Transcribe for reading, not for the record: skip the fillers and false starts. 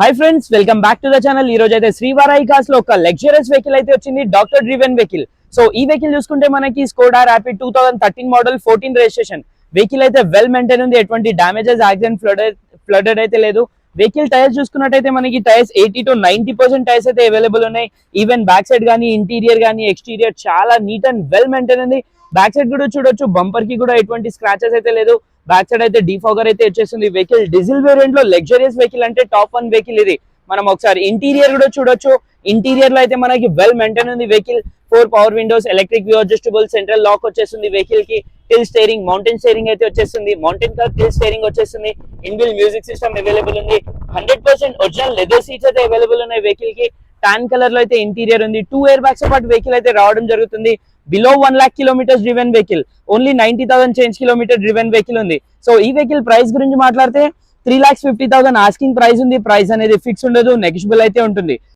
Hi friends, welcome back to the channel. ఈ రోజు అయితే శ్రీవారాయి కార్స్ లో ఒక లగ్జరియస్ వెహికల్ అయితే వచ్చింది, డాక్టర్ డ్రివెన్ వెహికల్. సో ఈ వెహికల్ చూసుకుంటే మనకి Skoda rapid 2013 model 14 registration vehicle అయితే వెల్ మెయింటైన్ ఉంది. ఎటువంటి డామేజెస్, యాక్సిడెంట్, ఫ్లడెడ్ అయితే లేదు. వెహికల్ టైర్స్ చూసుకున్నట్టయితే మనకి టైర్స్ 80 to 90% టైర్స్ అయితే అవైలబుల్ ఉన్నాయి. ఈవెన్ బ్యాక్ సైడ్ కానీ, ఇంటీరియర్ కానీ, ఎక్స్టీరియర్ చాలా నీట్ అండ్ వెల్ మెయింటైన్ ఉంది. బ్యాక్ సైడ్ కూడా చూడొచ్చు, బంపర్ కి కూడా ఎటువంటి స్క్రాచెస్ అయితే లేదు. బ్యాక్ సైడ్ అయితే డీఫాగర్ అయితే వచ్చేస్తుంది. వెహికల్ డీజిల్ వేరియంట్ లో లగ్జరియస్ వెహికల్ అంటే టాప్ 1 వెహికల్ ఇది. మనం ఒకసారి ఇంటీరియర్ కూడా చూడొచ్చు. ఇంటీరియర్ లో అయితే మనకి వెల్ మెయింటైన్ ఉంది vehicle. 4 power windows, electric view adjustable, central lock వచ్చేస్తుంది వెహికల్ కి. టిల్ స్టీరింగ్, మౌంటైన్ స్టీరింగ్ అయితే వచ్చేస్తుంది. మౌంటైన్ కార్ టిల్ స్టీరింగ్ వచ్చేస్తుంది. ఇన్బిల్ మ్యూజిక్ సిస్టమ్ అవైలబుల్ ఉంది. 100% ఒరిజినల్ లెదర్ సీట్స్ అయితే అవైలబుల్ ఉన్నాయి వెహికల్ కి. టాన్ కలర్ లో అయితే ఇంటీరియర్ ఉంది. 2 ఎయిర్ బ్యాగ్స్ పాటు వెహికల్ అయితే రావడం జరుగుతుంది. Below 1 lakh kilometres driven vehicle, only 90,000 change kilometre driven vehicle ఉంది. సో ఈ వెహికల్ ప్రైస్ గురించి మాట్లాడితే 3,50,000 ఆస్కింగ్ ప్రైస్ ఉంది. ప్రైస్ అనేది ఫిక్స్ ఉండదు, నెగిషియబుల్ అయితే ఉంటుంది.